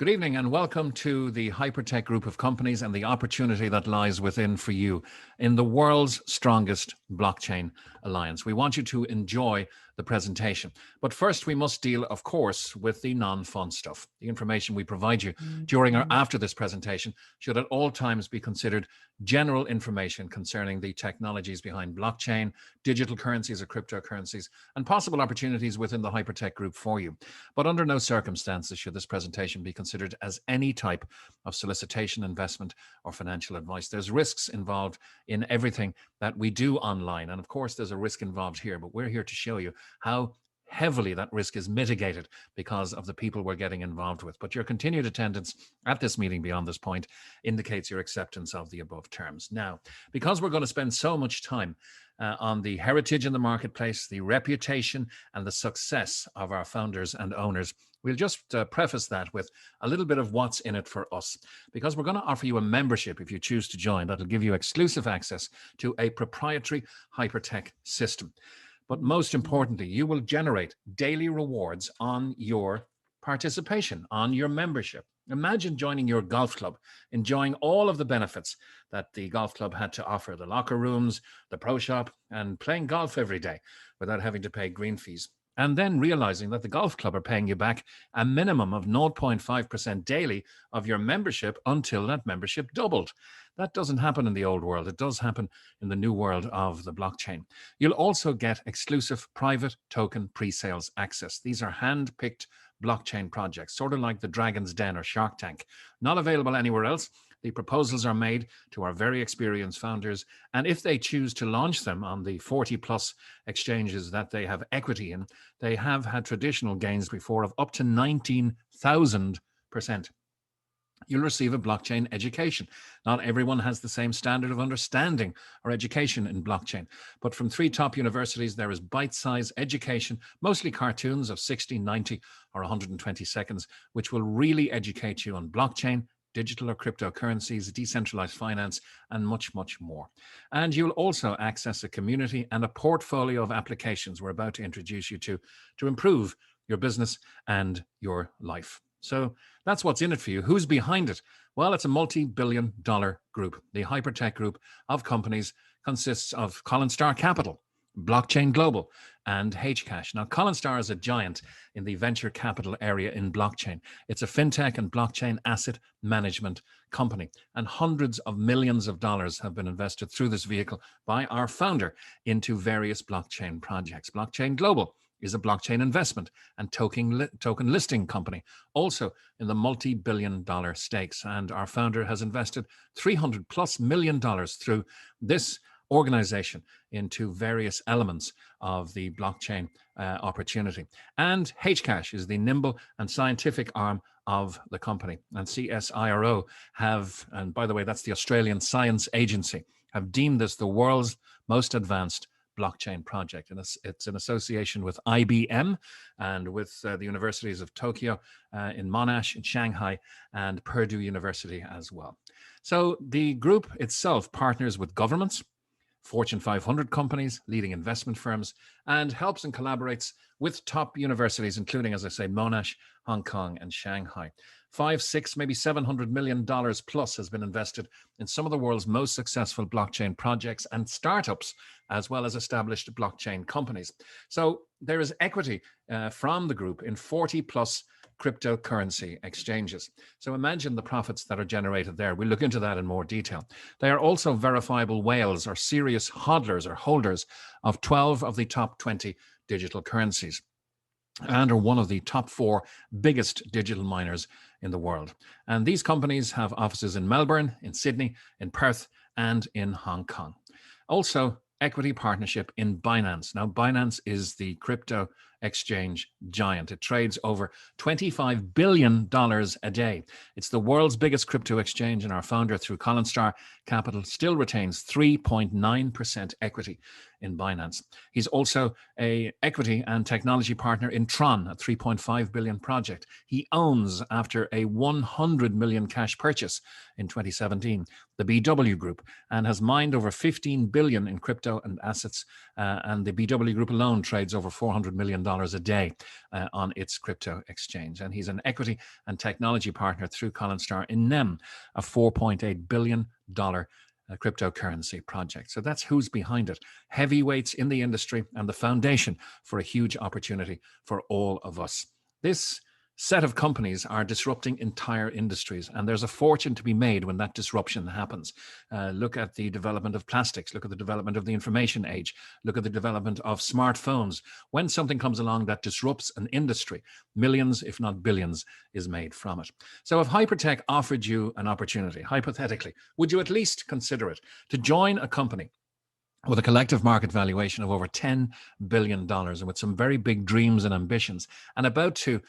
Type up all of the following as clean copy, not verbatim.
Good evening and welcome to the Hypertech group of companies and the opportunity that lies within for you in the world's strongest blockchain alliance. We want you to enjoy the presentation. But first, we must deal, of course, with the non-fun stuff. The information we provide you during or after this presentation should at all times be considered general information concerning the technologies behind blockchain, digital currencies or cryptocurrencies, and possible opportunities within the Hypertech group for you. But under no circumstances should this presentation be considered as any type of solicitation, investment, or financial advice. There's risks involved in everything that we do online. And of course, there's a risk involved here, but we're here to show you how heavily that risk is mitigated because of the people we're getting involved with. But your continued attendance at this meeting beyond this point indicates your acceptance of the above terms. Now, because we're going to spend so much time on the heritage in the marketplace, the reputation, and the success of our founders and owners, we'll just preface that with a little bit of what's in it for us, because we're going to offer you a membership if you choose to join that'll give you exclusive access to a proprietary Hypertech system. But most importantly, you will generate daily rewards on your participation, on your membership. Imagine joining your golf club, enjoying all of the benefits that the golf club had to offer, the locker rooms, the pro shop, and playing golf every day without having to pay green fees. And then realizing that the golf club are paying you back a minimum of 0.5% daily of your membership until that membership doubled. That doesn't happen in the old world. It does happen in the new world of the blockchain. You'll also get exclusive private token pre-sales access. These are hand-picked blockchain projects, sort of like the Dragon's Den or Shark Tank. Not available anywhere else. The proposals are made to our very experienced founders, and if they choose to launch them on the 40-plus exchanges that they have equity in, they have had traditional gains before of up to 19,000%. You'll receive a blockchain education. Not everyone has the same standard of understanding or education in blockchain, but from 3 top universities, there is bite-sized education, mostly cartoons of 60, 90, or 120 seconds, which will really educate you on blockchain, digital or cryptocurrencies, decentralized finance, and much, much more. And you'll also access a community and a portfolio of applications we're about to introduce you to improve your business and your life. So that's what's in it for you. Who's behind it? Well, it's a multi-billion-dollar group. The Hypertech group of companies consists of Colin Star Capital, Blockchain Global, and Hcash. Now, Colin Star is a giant in the venture capital area in blockchain. It's a fintech and blockchain asset management company, and hundreds of millions of dollars have been invested through this vehicle by our founder into various blockchain projects. Blockchain Global is a blockchain investment and token listing company, also in the multi-billion-dollar stakes. And our founder has invested $300+ million through this organization into various elements of the blockchain opportunity. And Hcash is the nimble and scientific arm of the company. And CSIRO have, and by the way, that's the Australian Science Agency, have deemed this the world's most advanced blockchain project. And it's in association with IBM and with the universities of Tokyo, in Monash, in Shanghai, and Purdue University as well. So the group itself partners with governments, Fortune 500 companies, leading investment firms, and helps and collaborates with top universities, including, as I say, Monash, Hong Kong, and Shanghai. 5, 6, maybe $700 million plus has been invested in some of the world's most successful blockchain projects and startups, as well as established blockchain companies. So there is equity from the group in 40 plus cryptocurrency exchanges. So imagine the profits that are generated there. We'll look into that in more detail. They are also verifiable whales or serious hodlers or holders of 12 of the top 20 digital currencies, and are one of the top 4 biggest digital miners in the world. And these companies have offices in Melbourne, in Sydney, in Perth, and in Hong Kong. Also, equity partnership in Binance. Now, Binance is the crypto exchange giant. It trades over $25 billion a day. It's the world's biggest crypto exchange, and our founder, through Colin Star Capital, still retains 3.9% equity in Binance. He's also a equity and technology partner in Tron, a 3.5 billion project. He owns, after a 100 million cash purchase in 2017, the BW Group, and has mined over 15 billion in crypto and assets. And the BW Group alone trades over $400 million a day on its crypto exchange. And he's an equity and technology partner through Collinstar in NEM, a $4.8 billion cryptocurrency project. So that's who's behind it. Heavyweights in the industry and the foundation for a huge opportunity for all of us. This set of companies are disrupting entire industries, and there's a fortune to be made when that disruption happens. Look at the development of plastics, look at the development of the information age, look at the development of smartphones. When something comes along that disrupts an industry, millions, if not billions, is made from it. So if Hypertech offered you an opportunity, hypothetically, would you at least consider it to join a company with a collective market valuation of over $10 billion and with some very big dreams and ambitions, and about to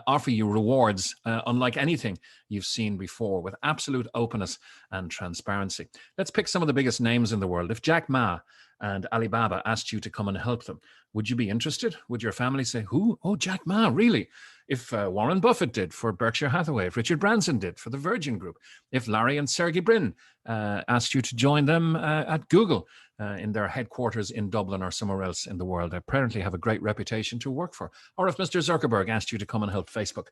offer you rewards unlike anything you've seen before, with absolute openness and transparency? Let's pick some of the biggest names in the world. If Jack Ma and Alibaba asked you to come and help them, would you be interested? Would your family say, who? Oh, Jack Ma, really? If Warren Buffett did for Berkshire Hathaway, if Richard Branson did for the Virgin Group, if Larry and Sergey Brin asked you to join them at Google in their headquarters in Dublin or somewhere else in the world, they apparently have a great reputation to work for. Or if Mr. Zuckerberg asked you to come and help Facebook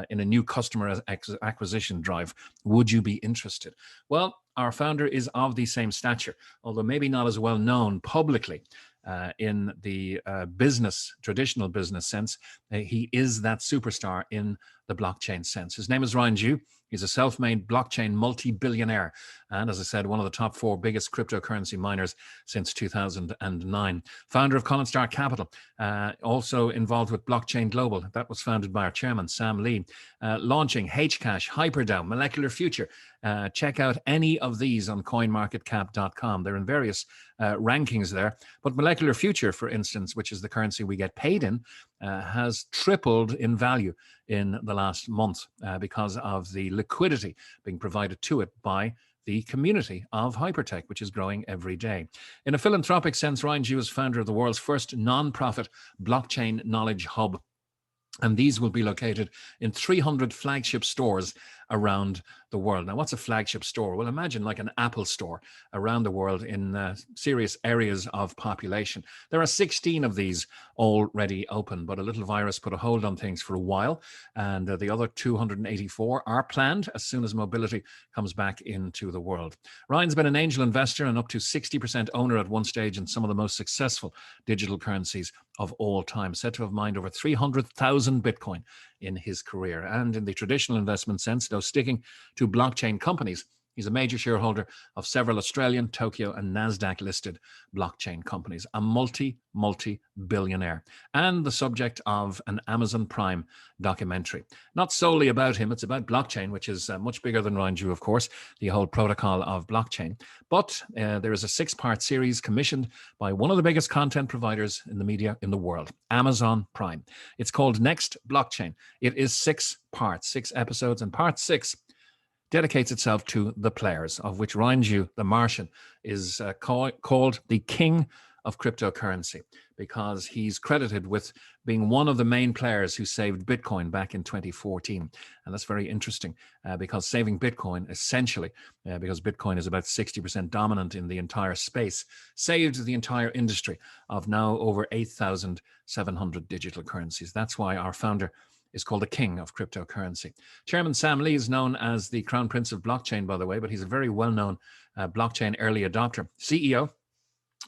in a new customer acquisition drive, would you be interested? Well, our founder is of the same stature, although maybe not as well known publicly. In the traditional business sense, he is that superstar in the blockchain sense. His name is Ryan Zhu. He's a self-made blockchain multi-billionaire. And as I said, one of the top 4 biggest cryptocurrency miners since 2009. Founder of Collinstar Capital, also involved with Blockchain Global. That was founded by our chairman, Sam Lee. Launching Hcash, HyperDAO, Molecular Future. Check out any of these on coinmarketcap.com. They're in various rankings there. But Molecular Future, for instance, which is the currency we get paid in, has tripled in value in the last month because of the liquidity being provided to it by the community of Hypertech, which is growing every day. In a philanthropic sense, Ryan Zhu is founder of the world's first non-profit blockchain knowledge hub. And these will be located in 300 flagship stores around the world. Now, what's a flagship store? Well, imagine like an Apple store around the world in serious areas of population. There are 16 of these already open, but a little virus put a hold on things for a while. And the other 284 are planned as soon as mobility comes back into the world. Ryan's been an angel investor and up to 60% owner at one stage in some of the most successful digital currencies of all time, said to have mined over 300,000 Bitcoin in his career. And in the traditional investment sense, though sticking to blockchain companies, he's a major shareholder of several Australian, Tokyo, and NASDAQ listed blockchain companies, a multi-billionaire, and the subject of an Amazon Prime documentary. Not solely about him, it's about blockchain, which is much bigger than Ryan Zhu, of course, the whole protocol of blockchain. But there is a 6-part series commissioned by one of the biggest content providers in the media in the world, Amazon Prime. It's called Next Blockchain. It is 6 parts, 6 episodes, and part 6 dedicates itself to the players, of which Ryan Zhu, the Martian, is called the king of cryptocurrency, because he's credited with being one of the main players who saved Bitcoin back in 2014. And that's very interesting because saving Bitcoin, essentially, because Bitcoin is about 60% dominant in the entire space, saved the entire industry of now over 8,700 digital currencies. That's why our founder is called the king of cryptocurrency. Chairman Sam Lee is known as the crown prince of blockchain, by the way, but he's a very well-known blockchain early adopter, CEO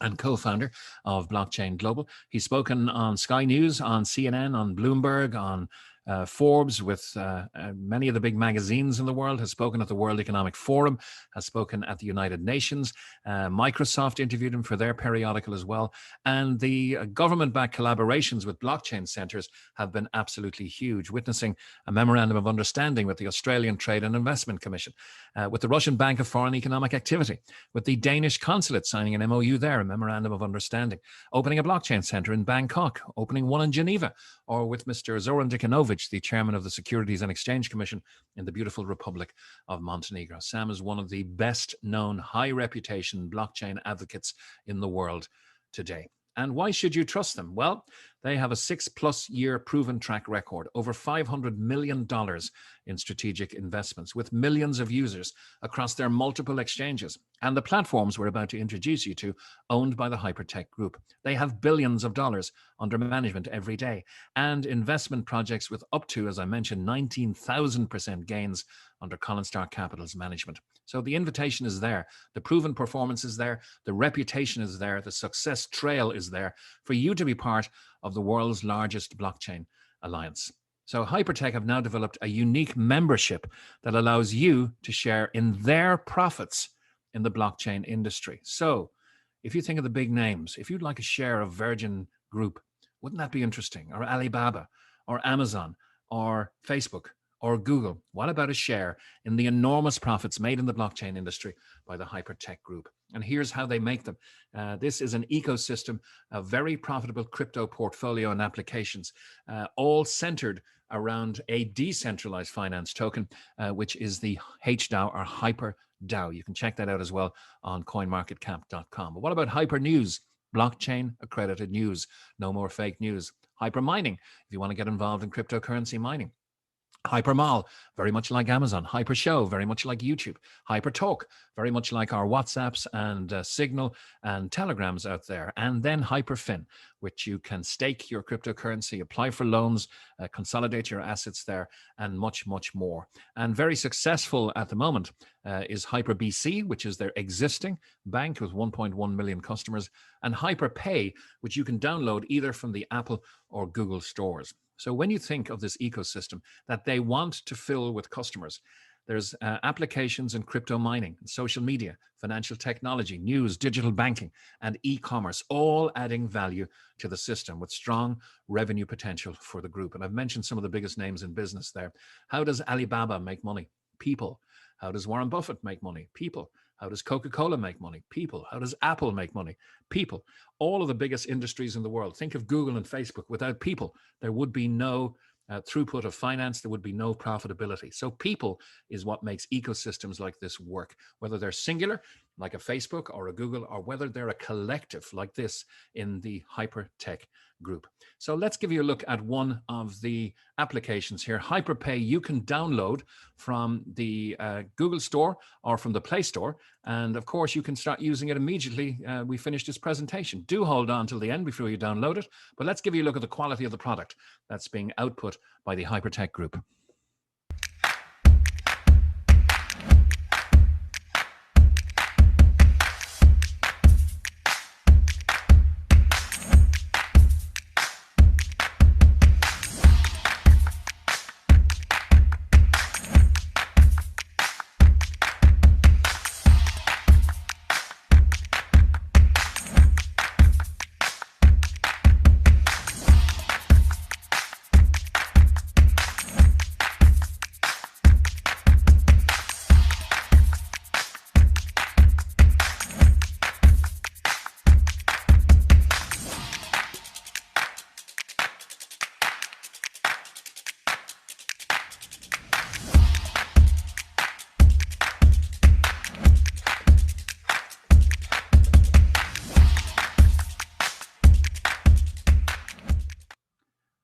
and co-founder of Blockchain Global. He's spoken on Sky News, on CNN, on Bloomberg, on Forbes, with many of the big magazines in the world, has spoken at the World Economic Forum, has spoken at the United Nations. Microsoft interviewed him for their periodical as well. And the government-backed collaborations with blockchain centers have been absolutely huge, witnessing a memorandum of understanding with the Australian Trade and Investment Commission, with the Russian Bank of Foreign Economic Activity, with the Danish consulate signing an MOU there, a memorandum of understanding, opening a blockchain center in Bangkok, opening one in Geneva, or with Mr. Zoran Dikanovic, the chairman of the Securities and Exchange Commission in the beautiful Republic of Montenegro. Sam is one of the best known high reputation blockchain advocates in the world. today. And why should you trust them? Well, they have a 6+ year proven track record, over $500 million in strategic investments with millions of users across their multiple exchanges. And the platforms we're about to introduce you to, owned by the Hypertech Group. They have billions of dollars under management every day and investment projects with up to, as I mentioned, 19,000% gains under Colin Stark Capital's management. So the invitation is there. The proven performance is there. The reputation is there. The success trail is there for you to be part of the world's largest blockchain alliance. So Hypertech have now developed a unique membership that allows you to share in their profits in the blockchain industry. So if you think of the big names, if you'd like a share of Virgin Group, wouldn't that be interesting? Or Alibaba, or Amazon, or Facebook, or Google? What about a share in the enormous profits made in the blockchain industry by the Hypertech Group? And here's how they make them. This is an ecosystem of very profitable crypto portfolio and applications, all centered around a decentralized finance token, which is the HDAO or HyperDAO. You can check that out as well on coinmarketcap.com. But what about Hyper News? Blockchain accredited news. No more fake news. Hyper mining, if you want to get involved in cryptocurrency mining. Hypermall, very much like Amazon. Hyper Show, very much like YouTube. Hyper Talk, very much like our WhatsApps and Signal and Telegrams out there. And then Hyperfund, which you can stake your cryptocurrency, apply for loans, consolidate your assets there, and much, much more. And very successful at the moment is HyperBC, which is their existing bank with 1.1 million customers, and HyperPay, which you can download either from the Apple or Google stores. So when you think of this ecosystem that they want to fill with customers, there's applications in crypto mining, social media, financial technology, news, digital banking, and e-commerce, all adding value to the system with strong revenue potential for the group. And I've mentioned some of the biggest names in business there. How does Alibaba make money? People. How does Warren Buffett make money? People. How does Coca-Cola make money? People. How does Apple make money? People. All of the biggest industries in the world. Think of Google and Facebook. Without people, there would be no throughput of finance. There would be no profitability. So people is what makes ecosystems like this work, whether they're singular, like a Facebook or a Google, or whether they're a collective like this in the Hypertech Group. So let's give you a look at one of the applications here. HyperPay, you can download from the Google Store or from the Play Store. And of course, you can start using it immediately. We finished this presentation. Do hold on till the end before you download it. But let's give you a look at the quality of the product that's being output by the Hypertech Group.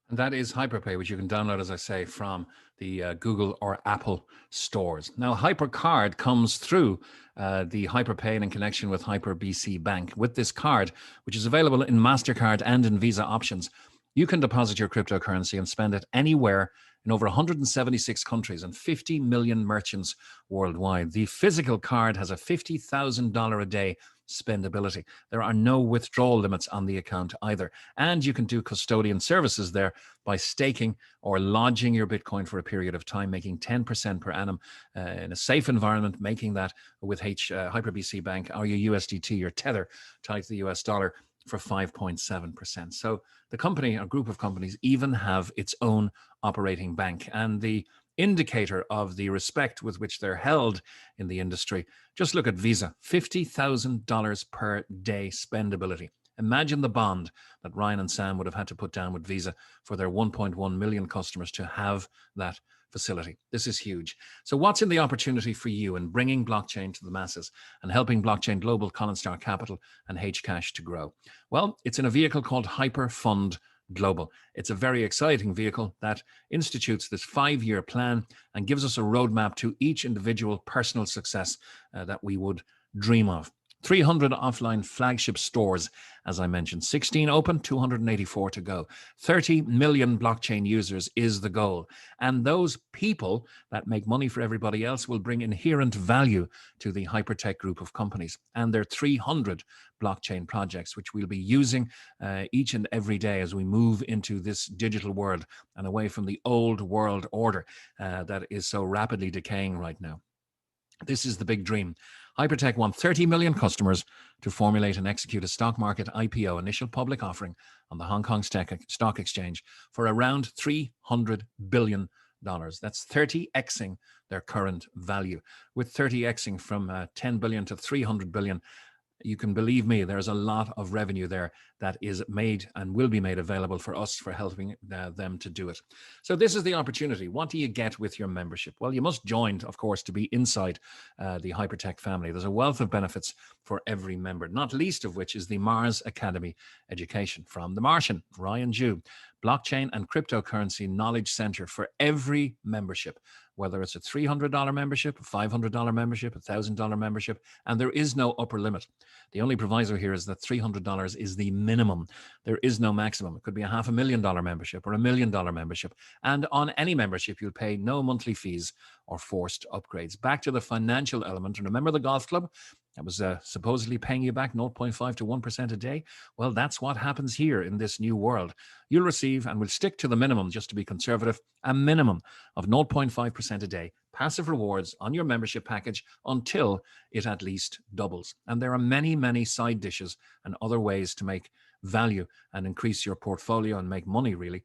And that is HyperPay, which you can download, as I say, from the Google or Apple stores. Now, HyperCard comes through the HyperPay in connection with HyperBC Bank. With this card, which is available in MasterCard and in Visa options, you can deposit your cryptocurrency and spend it anywhere in over 176 countries and 50 million merchants worldwide. The physical card has a $50,000 a day spendability. There are no withdrawal limits on the account either. And you can do custodian services there by staking or lodging your Bitcoin for a period of time, making 10% per annum in a safe environment, making that with HyperBC Bank or your USDT, your Tether tied to the US dollar for 5.7%. So the company, a group of companies, even have its own operating bank. And the indicator of the respect with which they're held in the industry, just look at Visa, $50,000 per day spendability. Imagine the bond that Ryan and Sam would have had to put down with Visa for their 1.1 million customers to have that facility. This is huge. So what's in the opportunity for you in bringing blockchain to the masses and helping Blockchain Global, Colin Star Capital, and Hcash to grow? Well, it's in a vehicle called Hyperfund Global. It's a very exciting vehicle that institutes this 5-year plan and gives us a roadmap to each individual personal success that we would dream of. 300 offline flagship stores, as I mentioned, 16 open, 284 to go. 30 million blockchain users is the goal. And those people that make money for everybody else will bring inherent value to the Hypertech group of companies. And there are 300 blockchain projects, which we'll be using each and every day as we move into this digital world and away from the old world order that is so rapidly decaying right now. This is the big dream. Hypertech want 30 million customers to formulate and execute a stock market IPO, initial public offering, on the Hong Kong Stock Exchange for around $300 billion. That's 30xing their current value. With 30xing from 10 billion to 300 billion, you can believe me, there's a lot of revenue there that is made and will be made available for us for helping them to do it. So this is the opportunity. What do you get with your membership? Well, you must join, of course, to be inside the Hypertech family. There's a wealth of benefits for every member, not least of which is the Mars Academy education from the Martian, Ryan Jew, blockchain and cryptocurrency knowledge center for every membership, whether it's a $300 membership, a $500 membership, a $1,000 membership, and there is no upper limit. The only proviso here is that $300 is the minimum. There is no maximum. It could be a $500,000 membership or $1 million membership. And on any membership, you'll pay no monthly fees or forced upgrades. Back to the financial element. And remember the golf club that was supposedly paying you back 0.5 to 1% a day? Well, that's what happens here in this new world. You'll receive, and we'll stick to the minimum just to be conservative, a minimum of 0.5% a day passive rewards on your membership package until it at least doubles. And there are many, many side dishes and other ways to make value and increase your portfolio and make money really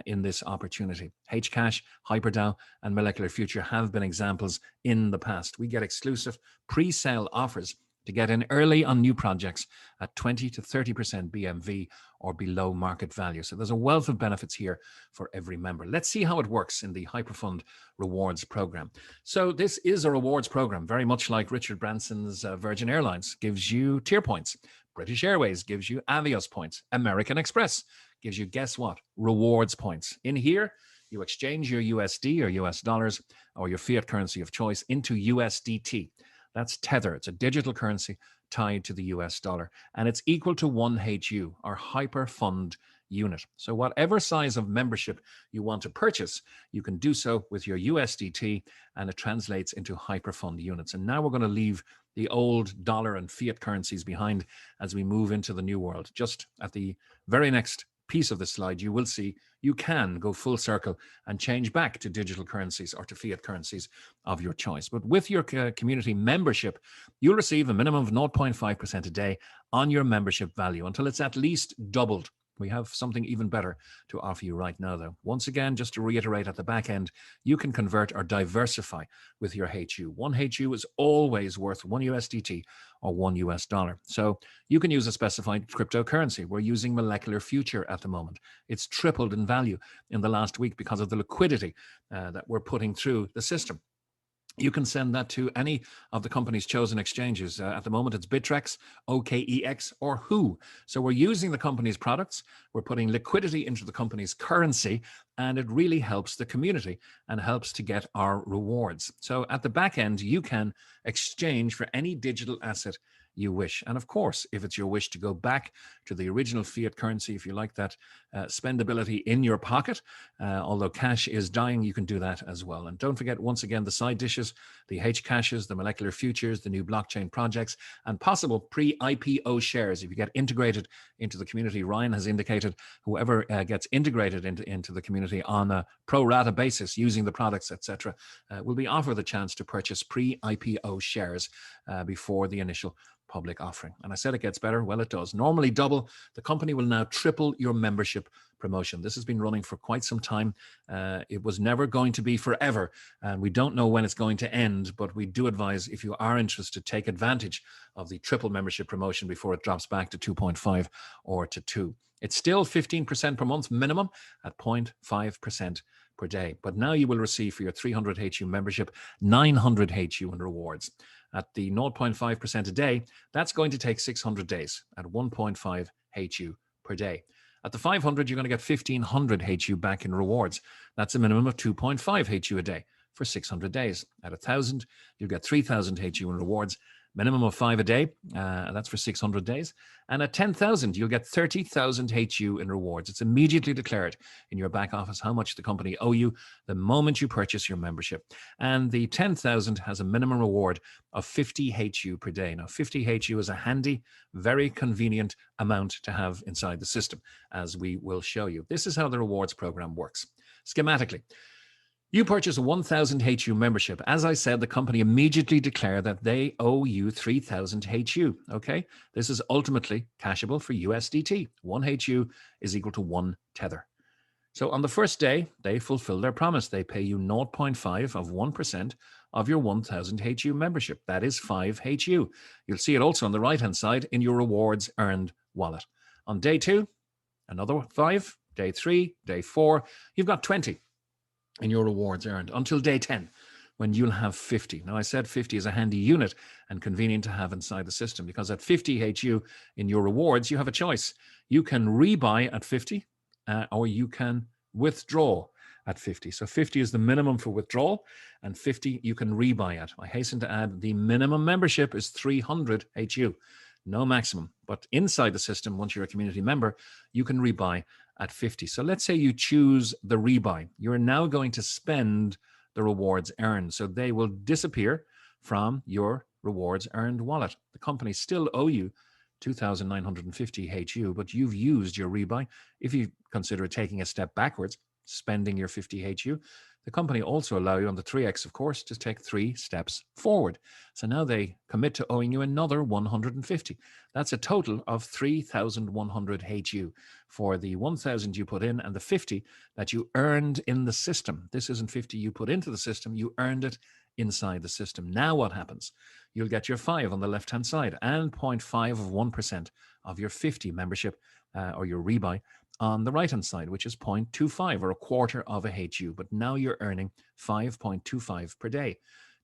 in this opportunity. Hcash, HyperDAO, and Molecular Future have been examples in the past. We get exclusive pre-sale offers to get in early on new projects at 20 to 30% BMV or below market value. So there's a wealth of benefits here for every member. Let's see how it works in the Hyperfund Rewards program. So this is a rewards program, very much like Richard Branson's Virgin Airlines, gives you tier points. British Airways gives you Avios points. American Express gives you, guess what? Rewards points. In here, you exchange your USD or US dollars or your fiat currency of choice into USDT. That's Tether. It's a digital currency tied to the US dollar, and it's equal to 1 HU, or Hyperfund unit. So whatever size of membership you want to purchase, you can do so with your USDT, and it translates into Hyperfund units. And now we're going to leave the old dollar and fiat currencies behind as we move into the new world. Just at the very next piece of the slide, you will see you can go full circle and change back to digital currencies or to fiat currencies of your choice. But with your community membership, you'll receive a minimum of 0.5% a day on your membership value until it's at least doubled. We have something even better to offer you right now, though. Once again, just to reiterate at the back end, you can convert or diversify with your HU. 1 HU is always worth 1 USDT or 1 US dollar. So you can use a specified cryptocurrency. We're using Molecular Future at the moment. It's tripled in value in the last week because of the liquidity that we're putting through the system. You can send that to any of the company's chosen exchanges. At the moment, it's Bittrex, OKEX, or Who. So we're using the company's products. We're putting liquidity into the company's currency, and it really helps the community and helps to get our rewards. So at the back end, you can exchange for any digital asset you wish. And of course, if it's your wish to go back to the original fiat currency, if you like that spendability in your pocket, although cash is dying, you can do that as well. And don't forget, once again, the side dishes, the Hcashes, the Molecular Futures, the new blockchain projects, and possible pre-IPO shares. If you get integrated into the community, Ryan has indicated whoever gets integrated into the community on a pro rata basis using the products, etc., will be offered the chance to purchase pre-IPO shares before the initial public offering. And I said it gets better. Well, it does. Normally double. The company will now triple your membership membership promotion. This has been running for quite some time. It was never going to be forever, and we don't know when it's going to end, but we do advise, if you are interested, take advantage of the triple membership promotion before it drops back to 2.5 or to 2. It's still 15% per month minimum at 0.5% per day. But now you will receive for your 300 HU membership 900 HU in rewards. At the 0.5% a day, that's going to take 600 days at 1.5 HU per day. At the 500, you're going to get 1,500 HU back in rewards. That's a minimum of 2.5 HU a day for 600 days. At 1,000, you'll get 3,000 HU in rewards, minimum of 5 a day. That's for 600 days. And at 10,000, you'll get 30,000 HU in rewards. It's immediately declared in your back office how much the company owe you the moment you purchase your membership. And the 10,000 has a minimum reward of 50 HU per day. Now, 50 HU is a handy, very convenient amount to have inside the system, as we will show you. This is how the rewards program works. Schematically, you purchase a 1,000 HU membership. As I said, the company immediately declare that they owe you 3,000 HU, okay? This is ultimately cashable for USDT. 1 HU is equal to 1 tether. So on the first day, they fulfill their promise. They pay you 0.5 of 1% of your 1,000 HU membership. That is 5 HU. You'll see it also on the right-hand side in your rewards earned wallet. On day 2, another 5. Day 3, day 4, you've got 20. In your rewards earned until day 10, when you'll have 50. Now, I said 50 is a handy unit and convenient to have inside the system, because at 50 HU in your rewards, you have a choice. You can rebuy at 50 or you can withdraw at 50. So 50 is the minimum for withdrawal, and 50 you can rebuy at. I hasten to add, the minimum membership is 300 HU. No maximum. But inside the system, once you're a community member, you can rebuy at 50. So let's say you choose the rebuy. You're now going to spend the rewards earned. So they will disappear from your rewards earned wallet. The company still owe you 2,950 HU, but you've used your rebuy. If you consider taking a step backwards, spending your 50 HU, the company also allow you on the 3X, of course, to take 3 steps forward. So now they commit to owing you another 150. That's a total of 3,100 HU for the 1,000 you put in and the 50 that you earned in the system. This isn't 50 you put into the system, you earned it inside the system. Now what happens? You'll get your 5 on the left-hand side and 0.5 of 1% of your 50 membership or your rebuy on the right-hand side, which is 0.25 or a quarter of a HU. But now you're earning 5.25 per day.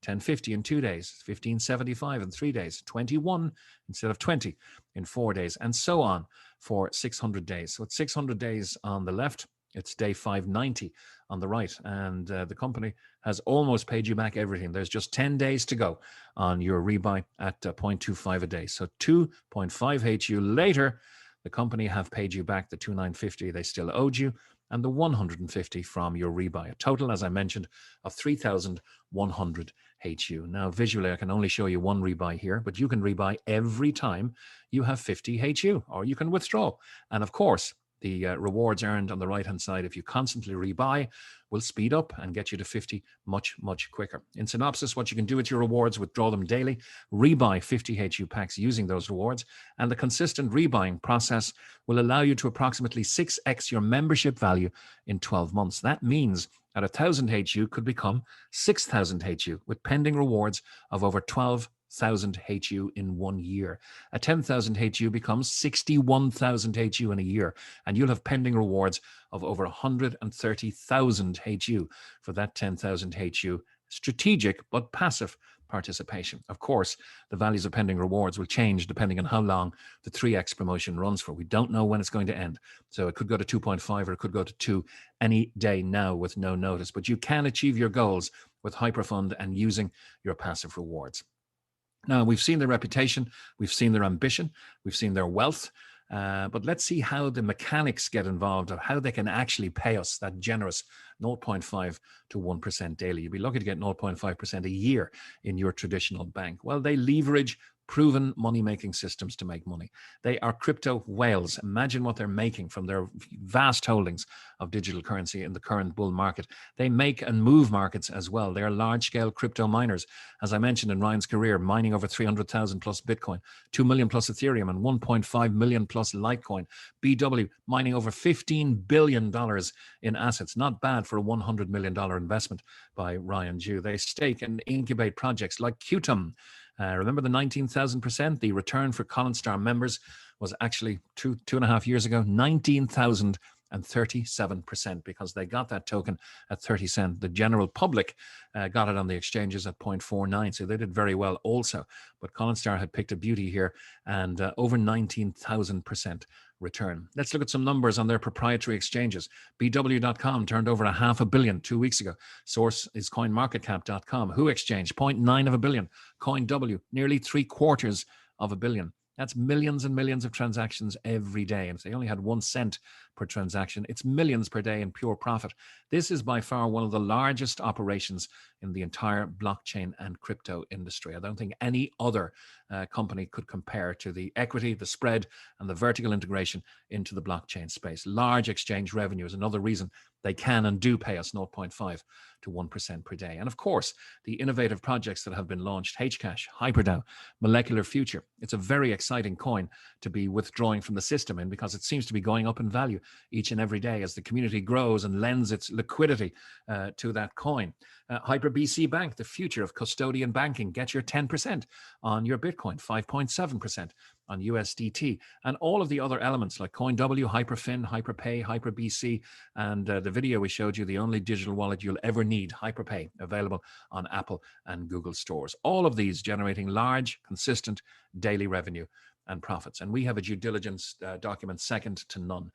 1050 in 2 days, 1575 in 3 days, 21 instead of 20 in 4 days, and so on for 600 days. So it's 600 days on the left. It's day 590 on the right. And the company has almost paid you back everything. There's just 10 days to go on your rebuy at 0.25 a day. So 2.5 HU later, the company have paid you back the 2,950 they still owed you and the 150 from your rebuy. A total, as I mentioned, of 3,100 HU. Now, visually, I can only show you one rebuy here, but you can rebuy every time you have 50 HU, or you can withdraw. And of course, the rewards earned on the right-hand side, if you constantly rebuy, will speed up and get you to 50 much, much quicker. In synopsis, what you can do with your rewards, withdraw them daily, rebuy 50 HU packs using those rewards, and the consistent rebuying process will allow you to approximately 6x your membership value in 12 months. That means at 1,000 HU could become 6,000 HU with pending rewards of over 12,000 HU in 1 year. At 10,000 HU becomes 61,000 HU in a year, and you'll have pending rewards of over 130,000 HU for that 10,000 HU strategic but passive participation. Of course, the values of pending rewards will change depending on how long the 3X promotion runs for. We don't know when it's going to end. So it could go to 2.5 or it could go to 2 any day now with no notice. But you can achieve your goals with Hyperfund and using your passive rewards. Now, we've seen their reputation, we've seen their ambition, we've seen their wealth, but let's see how the mechanics get involved of how they can actually pay us that generous 0.5 to 1% daily. You'd be lucky to get 0.5% a year in your traditional bank. Well, they leverage proven money-making systems to make money. They are crypto whales. Imagine what they're making from their vast holdings of digital currency in the current bull market. They make and move markets as well. They are large-scale crypto miners. As I mentioned in Ryan's career, mining over 300,000 plus Bitcoin, 2 million plus Ethereum, and 1.5 million plus Litecoin. BW mining over $15 billion in assets. Not bad for a $100 million investment by Ryan Jew. They stake and incubate projects like Qtum. Remember the 19,000%? The return for Colin Star members was actually two and a half years ago, 19,037%, because they got that token at 30 cents. The general public got it on the exchanges at 0.49, so they did very well also. But Colin Star had picked a beauty here, and over 19,000% return. Let's look at some numbers on their proprietary exchanges. BW.com turned over $500 million 2 weeks ago. Source is CoinMarketCap.com. Who Exchange, 0.9 of a billion. CoinW, nearly 750 million. That's millions and millions of transactions every day. And if they only had 1 cent per transaction, it's millions per day in pure profit. This is by far one of the largest operations in the entire blockchain and crypto industry. I don't think any other company could compare to the equity, the spread, and the vertical integration into the blockchain space. Large exchange revenue is another reason they can and do pay us 0.5 to 1% per day. And of course, the innovative projects that have been launched, Hcash, HyperDAO, Molecular Future. It's a very exciting coin to be withdrawing from the system in, because it seems to be going up in value each and every day as the community grows and lends its liquidity to that coin. HyperBC Bank, the future of custodian banking. Get your 10% on your Bitcoin, 5.7% on USDT, and all of the other elements like CoinW, Hyperfund, Hyperpay, HyperBC, and the video we showed you, the only digital wallet you'll ever need, Hyperpay, available on Apple and Google stores. All of these generating large, consistent daily revenue and profits. And we have a due diligence document second to none.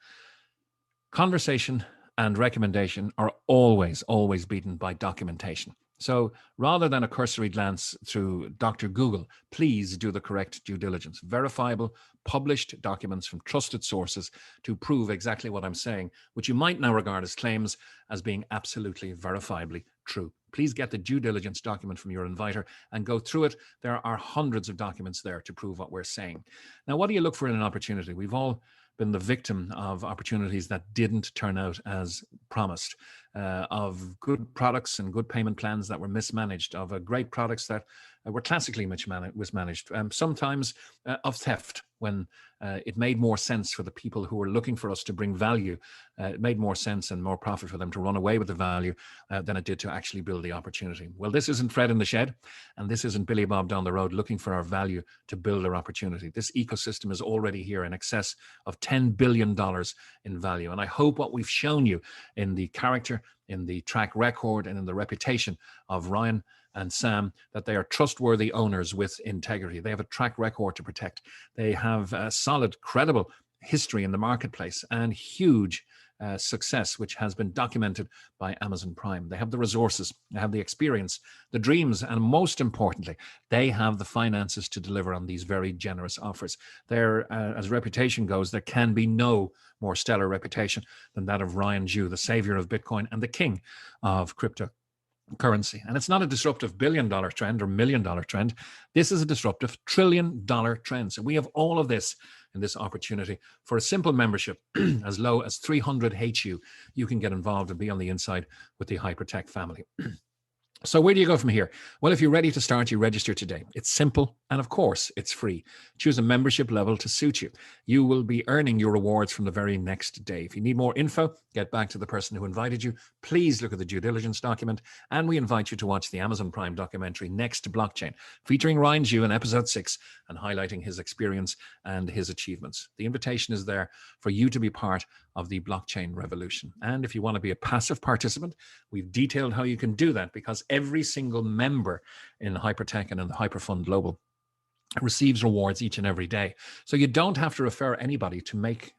Conversation and recommendation are always beaten by documentation. So rather than a cursory glance through Dr. Google, please do the correct due diligence. Verifiable, published documents from trusted sources to prove exactly what I'm saying, which you might now regard as claims as being absolutely verifiably true. Please get the due diligence document from your inviter and go through it. There are hundreds of documents there to prove what we're saying. Now, what do you look for in an opportunity? We've all been the victim of opportunities that didn't turn out as promised, of good products and good payment plans that were mismanaged, of great products that were classically mismanaged, sometimes of theft when it made more sense for the people who were looking for us to bring value. It made more sense and more profit for them to run away with the value than it did to actually build the opportunity. Well, this isn't Fred in the shed, and this isn't Billy Bob down the road looking for our value to build our opportunity. This ecosystem is already here in excess of $10 billion in value. And I hope what we've shown you in the character, in the track record, and in the reputation of Ryan and Sam, that they are trustworthy owners with integrity. They have a track record to protect. They have a solid, credible history in the marketplace and huge success, which has been documented by Amazon Prime. They have the resources, they have the experience, the dreams, and most importantly, they have the finances to deliver on these very generous offers. There, as reputation goes, there can be no more stellar reputation than that of Ryan Jew, the savior of Bitcoin and the king of crypto currency. And it's not a disruptive billion-dollar trend or million-dollar trend. This is a disruptive trillion-dollar trend. So we have all of this in this opportunity. For a simple membership as low as 300 HU, you can get involved and be on the inside with the Hypertech family. So where do you go from here? Well, if you're ready to start, you register today. It's simple, and of course, it's free. Choose a membership level to suit you. You will be earning your rewards from the very next day. If you need more info, get back to the person who invited you. Please look at the due diligence document, and we invite you to watch the Amazon Prime documentary Next Blockchain, featuring Ryan Jew in episode 6 and highlighting his experience and his achievements. The invitation is there for you to be part of the blockchain revolution. And if you want to be a passive participant, we've detailed how you can do that, because every single member in Hypertech and in the Hyperfund Global receives rewards each and every day. So you don't have to refer anybody to make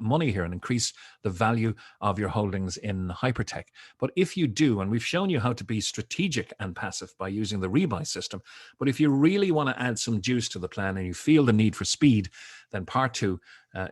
money here and increase the value of your holdings in Hypertech. But if you do, and we've shown you how to be strategic and passive by using the rebuy system, but if you really want to add some juice to the plan and you feel the need for speed, then part 2,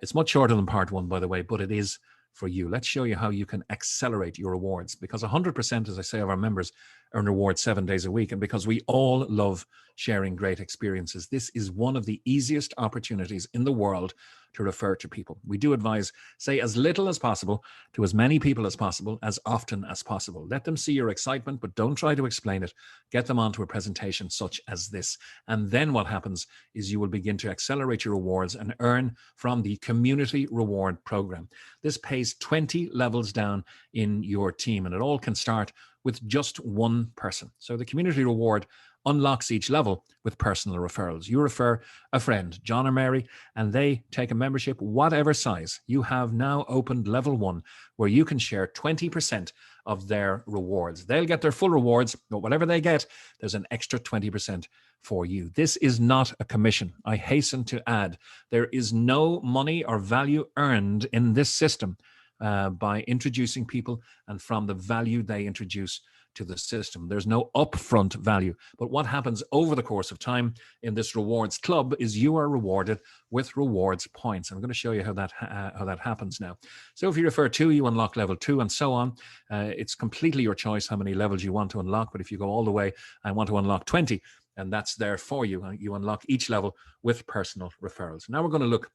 it's much shorter than part 1, by the way, but it is for you. Let's show you how you can accelerate your rewards, because 100%, as I say, of our members earn rewards 7 days a week. And because we all love sharing great experiences, this is one of the easiest opportunities in the world to refer to people. We do advise, say as little as possible to as many people as possible, as often as possible. Let them see your excitement, but don't try to explain it. Get them onto a presentation such as this. And then what happens is you will begin to accelerate your rewards and earn from the community reward program. This pays 20 levels down in your team, and it all can start with just one person. So the community reward unlocks each level with personal referrals. You refer a friend, John or Mary, and they take a membership, whatever size. You have now opened level 1, where you can share 20% of their rewards. They'll get their full rewards, but whatever they get, there's an extra 20% for you. This is not a commission. I hasten to add, there is no money or value earned in this system by introducing people and from the value they introduce to the system. There's no upfront value. But what happens over the course of time in this rewards club is you are rewarded with rewards points. I'm going to show you how that happens now. So if you refer 2, you unlock level 2 and so on. It's completely your choice how many levels you want to unlock. But if you go all the way and want to unlock 20, and that's there for you, you unlock each level with personal referrals. Now we're going to look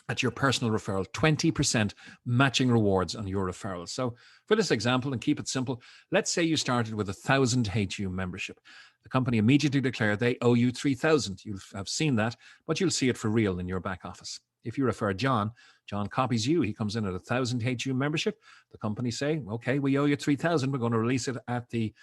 at your personal referral, 20% matching rewards on your referrals. So for this example, and keep it simple, let's say you started with 1,000 HU membership. The company immediately declare they owe you 3,000. You'll have seen that, but you'll see it for real in your back office. If you refer John, John copies you. He comes in at 1,000 HU membership. The company say, okay, we owe you 3,000. We're going to release it at the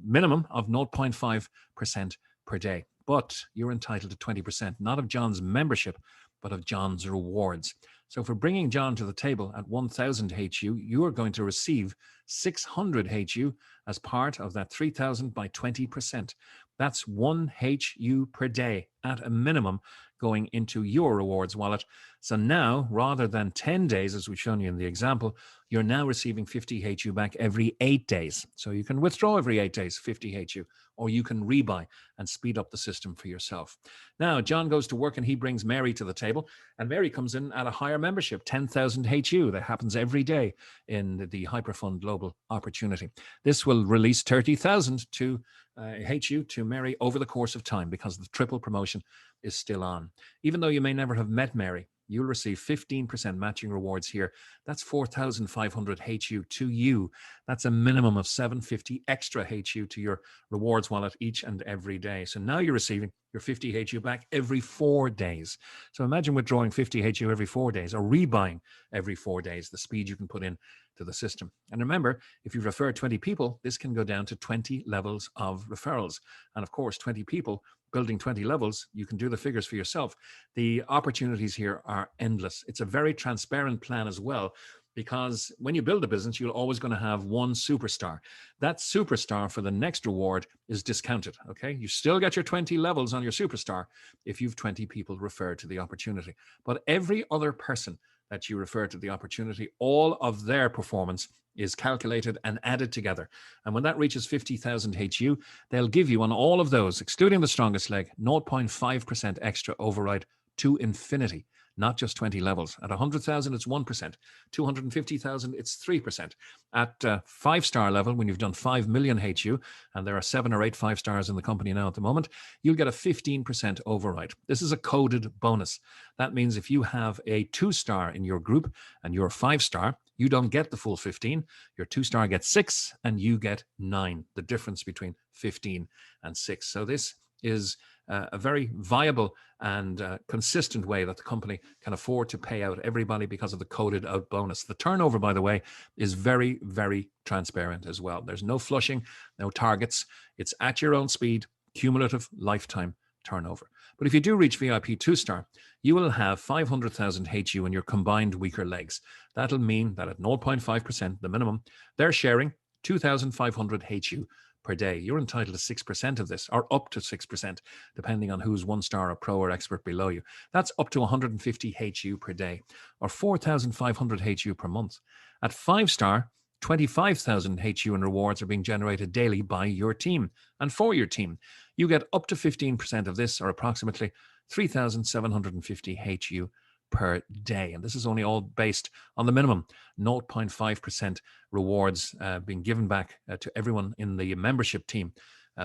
minimum of 0.5% per day. But you're entitled to 20%, not of John's membership, but of John's rewards. So for bringing John to the table at 1,000 HU, you are going to receive 600 HU as part of that 3,000 by 20%. That's 1 HU per day at a minimum going into your rewards wallet. So now, rather than 10 days, as we've shown you in the example, you're now receiving 50 HU back every 8 days. So you can withdraw every 8 days, 50 HU, or you can rebuy and speed up the system for yourself. Now, John goes to work and he brings Mary to the table, and Mary comes in at a higher membership, 10,000 HU. That happens every day in the Hyperfund Global Opportunity. This will release 30,000 to HU to Mary over the course of time, because the triple promotion is still on. Even though you may never have met Mary, you'll receive 15% matching rewards here. That's 4,500 HU to you. That's a minimum of 750 extra HU to your rewards wallet each and every day. So now you're receiving your 50 HU back every 4 days. So imagine withdrawing 50 HU every 4 days, or rebuying every 4 days, the speed you can put in to the system. And remember, if you refer 20 people, this can go down to 20 levels of referrals. And of course, 20 people building 20 levels, you can do the figures for yourself. The opportunities here are endless. It's a very transparent plan as well, because when you build a business, you're always going to have one superstar. That superstar for the next reward is discounted, okay? You still get your 20 levels on your superstar if you've 20 people referred to the opportunity. But every other person that you refer to the opportunity, all of their performance is calculated and added together. And when that reaches 50,000 HU, they'll give you on all of those, excluding the strongest leg, 0.5% extra override to infinity. Not just 20 levels. At 100,000, it's 1%. 250,000, it's 3%. At 5-star level, when you've done 5 million HU, and there are 7 or 8 5-stars in the company now at the moment, you'll get a 15% override. This is a coded bonus. That means if you have a 2-star in your group and you're a 5-star, you don't get the full 15. Your 2-star gets 6 and you get 9. The difference between 15 and 6. So this is a very viable and consistent way that the company can afford to pay out everybody because of the coded out bonus. The turnover, by the way, is very, very transparent as well. There's no flushing, no targets. It's at your own speed, cumulative lifetime turnover. But if you do reach VIP 2-star, you will have 500,000 HU in your combined weaker legs. That'll mean that at 0.5%, the minimum, they're sharing 2,500 HU per day. You're entitled to 6% of this, or up to 6%, depending on who's 1-star or pro or expert below you. That's up to 150 HU per day, or 4,500 HU per month. At 5-star, 25,000 HU in rewards are being generated daily by your team and for your team. You get up to 15% of this, or approximately 3,750 HU per day. And this is only all based on the minimum 0.5% rewards being given back to everyone in the membership team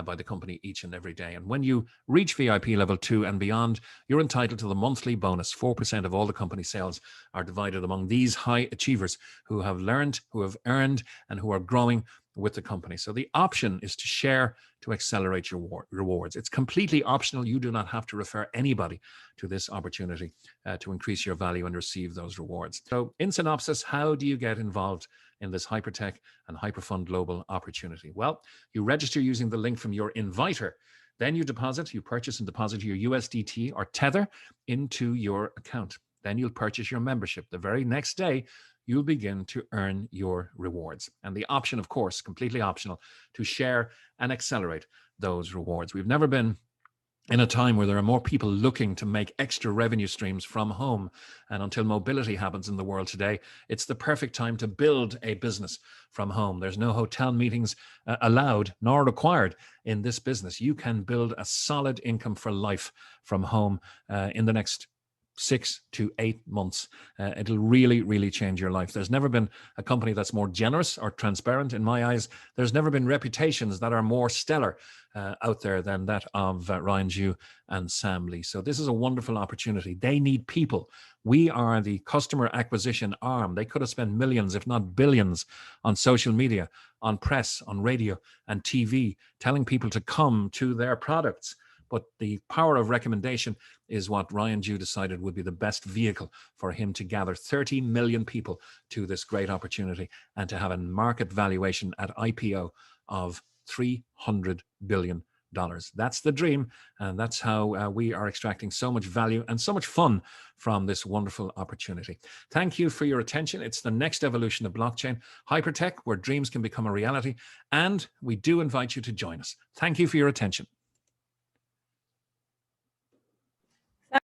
by the company each and every day. And when you reach VIP level 2 and beyond, you're entitled to the monthly bonus. 4% of all the company sales are divided among these high achievers who have learned, who have earned, and who are growing with the company. So the option is to share to accelerate your rewards. It's completely optional. You do not have to refer anybody to this opportunity to increase your value and receive those rewards. So in synopsis, how do you get involved in this Hypertech and Hyperfund global opportunity? Well, you register using the link from your inviter. Then you purchase and deposit your USDT or Tether into your account. Then you'll purchase your membership. The very next day, you'll begin to earn your rewards. And the option, of course, completely optional, to share and accelerate those rewards. We've never been in a time where there are more people looking to make extra revenue streams from home. And until mobility happens in the world today, it's the perfect time to build a business from home. There's no hotel meetings allowed nor required in this business. You can build a solid income for life from home in the next 6 to 8 months. It'll really, really change your life. There's never been a company that's more generous or transparent in my eyes. There's never been reputations that are more stellar out there than that of Ryan Jew and Sam Lee. So this is a wonderful opportunity. They need people. We are the customer acquisition arm. They could have spent millions, if not billions, on social media, on press, on radio and TV, telling people to come to their products. But the power of recommendation is what Ryan Jew decided would be the best vehicle for him to gather 30 million people to this great opportunity and to have a market valuation at IPO of $300 billion. That's the dream, and that's how we are extracting so much value and so much fun from this wonderful opportunity. Thank you for your attention. It's the next evolution of blockchain, Hypertech, where dreams can become a reality, and we do invite you to join us. Thank you for your attention.